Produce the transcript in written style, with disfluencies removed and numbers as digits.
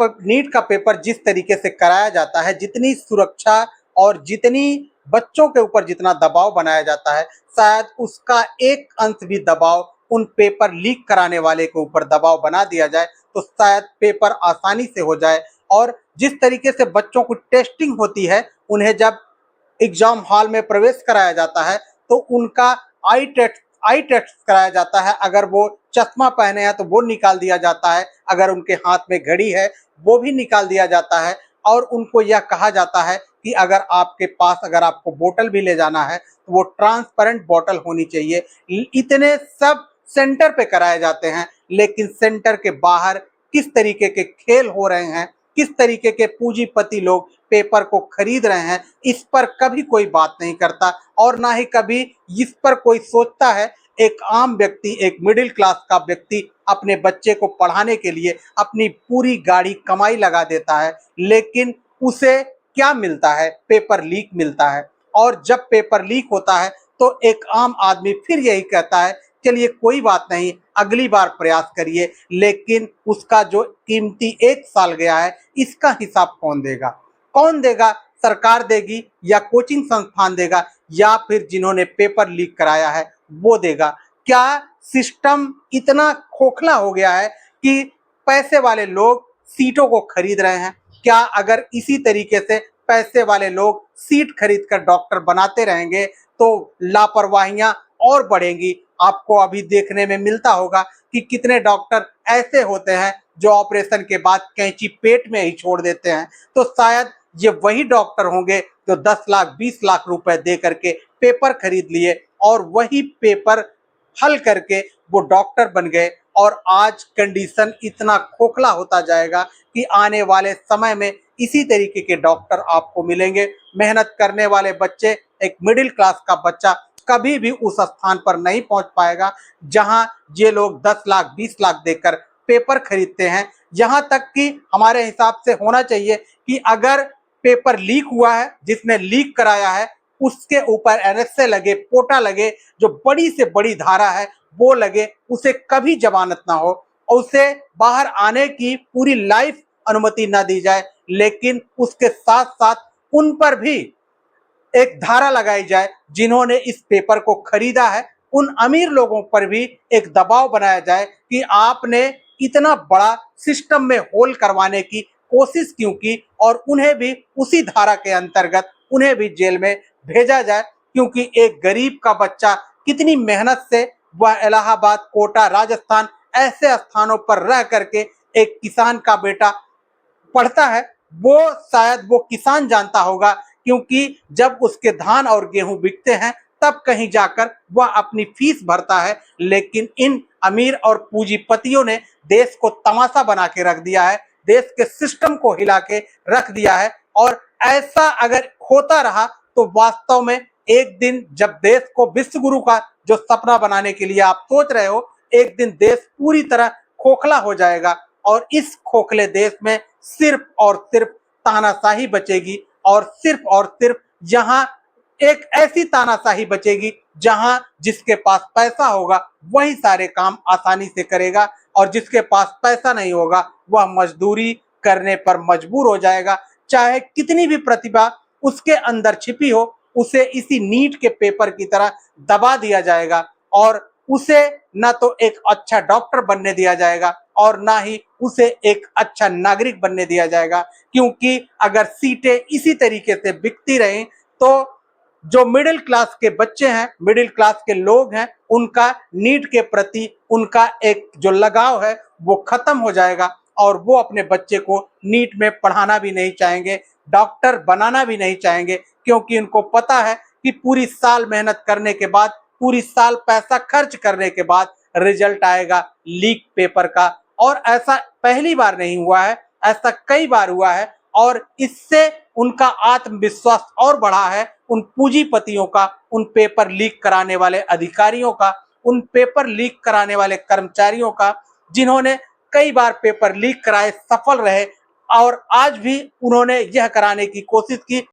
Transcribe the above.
NEET का paper जिस तरीके से कराया जाता है, जितनी सुरक्षा और जितनी बच्चों के ऊपर जितना दबाव बनाया जाता है, शायद उसका एक अंश भी दबाव उन पेपर लीक कराने वाले के ऊपर दबाव बना दिया जाए तो शायद पेपर आसानी से हो जाए। और जिस तरीके से बच्चों की टेस्टिंग होती है, उन्हें जब एग्जाम हॉल में प्रवेश कराया जाता है तो उनका आई टेस्ट कराया जाता है। अगर वो चश्मा पहने हैं तो वो निकाल दिया जाता है, अगर उनके हाथ में घड़ी है वो भी निकाल दिया जाता है। और उनको यह कहा जाता है कि अगर आपके पास अगर आपको बोतल भी ले जाना है तो वो ट्रांसपेरेंट बोतल होनी चाहिए। इतने सब सेंटर पे कराए जाते हैं, लेकिन सेंटर के बाहर किस तरीके के खेल हो रहे हैं, किस तरीके के पूंजीपति लोग पेपर को खरीद रहे हैं, इस पर कभी कोई बात नहीं करता और ना ही कभी इस पर कोई सोचता है। एक आम व्यक्ति, एक मिडिल क्लास का व्यक्ति अपने बच्चे को पढ़ाने के लिए अपनी पूरी गाड़ी कमाई लगा देता है, लेकिन उसे क्या मिलता है? पेपर लीक मिलता है। और जब पेपर लीक होता है तो एक आम आदमी फिर यही कहता है चलिए कोई बात नहीं, अगली बार प्रयास करिए, लेकिन उसका जो कीमती 1 साल गया है इसका हिसाब कौन देगा? कौन देगा? सरकार देगी या कोचिंग संस्थान देगा या फिर जिन्होंने पेपर लीक कराया है वो देगा? क्या सिस्टम इतना खोखला हो गया है कि पैसे वाले लोग सीटों को खरीद रहे हैं? क्या अगर इसी तरीके से पैसे वाले लोग सीट खरीद कर डॉक्टर बनाते रहेंगे तो लापरवाहियां और बढ़ेंगी? आपको अभी देखने में मिलता होगा कि कितने डॉक्टर ऐसे होते हैं जो ऑपरेशन के बाद कैंची पेट में ही छोड़ देते हैं। तो शायद ये वही डॉक्टर होंगे जो 10 लाख 20 लाख रुपए दे करके पेपर खरीद लिए और वही पेपर हल करके वो डॉक्टर बन गए। और आज कंडीशन इतना खोखला होता जाएगा कि आने वाले समय में इसी तरीके के डॉक्टर आपको मिलेंगे। मेहनत करने वाले बच्चे, एक मिडिल क्लास का बच्चा कभी भी उस स्थान पर नहीं पहुंच पाएगा जहां ये लोग 10 लाख 20 लाख देकर पेपर खरीदते हैं। यहां तक कि हमारे हिसाब से होना चाहिए कि अगर पेपर लीक हुआ है, जिसने लीक कराया है उसके ऊपर एनएसए लगे, पोटा लगे, जो बड़ी से बड़ी धारा है वो लगे, उसे कभी जमानत ना हो और उसे बाहर आने की पूरी लाइफ अनुमति ना दी जाए। लेकिन उसके साथ साथ उन पर भी एक धारा लगाई जाए जिन्होंने इस पेपर को खरीदा है। उन अमीर लोगों पर भी एक दबाव बनाया जाए कि आपने इतना बड़ा सिस्टम में होल करवाने की कोशिश क्यों की, और उन्हें भी उसी धारा के अंतर्गत उन्हें भी जेल में भेजा जाए। क्योंकि एक गरीब का बच्चा कितनी मेहनत से वह इलाहाबाद, कोटा, राजस्थान ऐसे स्थानों पर रह करके एक किसान का बेटा पढ़ता है, वो शायद वो किसान जानता होगा। क्योंकि जब उसके धान और गेहूं बिकते हैं तब कहीं जाकर वह अपनी फीस भरता है। लेकिन इन अमीर और पूंजीपतियों ने देश को तमाशा बना के रख दिया है, देश के सिस्टम को हिला के रख दिया है। और ऐसा अगर होता रहा तो वास्तव में एक दिन जब देश को विश्व गुरु का जो सपना बनाने के लिए आप सोच रहे हो, एक दिन देश पूरी तरह खोखला हो जाएगा और इस खोखले देश में सिर्फ और सिर्फ तानाशाही बचेगी। और सिर्फ यहाँ एक ऐसी तानाशाही बचेगी जहां जिसके पास पैसा होगा वही सारे काम आसानी से करेगा और जिसके पास पैसा नहीं होगा वह मजदूरी करने पर मजबूर हो जाएगा। चाहे कितनी भी प्रतिभा उसके अंदर छिपी हो, उसे इसी नीट के पेपर की तरह दबा दिया जाएगा और उसे न तो एक अच्छा डॉक्टर बनने दिया जाएगा और ना ही उसे एक अच्छा नागरिक बनने दिया जाएगा। क्योंकि अगर सीटें इसी तरीके से बिकती रहें तो जो मिडिल क्लास के बच्चे हैं, मिडिल क्लास के लोग हैं, उनका नीट के प्रति उनका एक जो लगाव है वो खत्म हो जाएगा और वो अपने बच्चे को नीट में पढ़ाना भी नहीं चाहेंगे, डॉक्टर बनाना भी नहीं चाहेंगे। क्योंकि उनको पता है कि पूरी साल मेहनत करने के बाद, पूरी साल पैसा खर्च करने के बाद रिजल्ट आएगा लीक पेपर का। और ऐसा पहली बार नहीं हुआ है, ऐसा कई बार हुआ है और इससे उनका आत्मविश्वास और बढ़ा है, उन पूंजीपतियों का, उन पेपर लीक कराने वाले अधिकारियों का, उन पेपर लीक कराने वाले कर्मचारियों का, जिन्होंने कई बार पेपर लीक कराए, सफल रहे और आज भी उन्होंने यह कराने की कोशिश की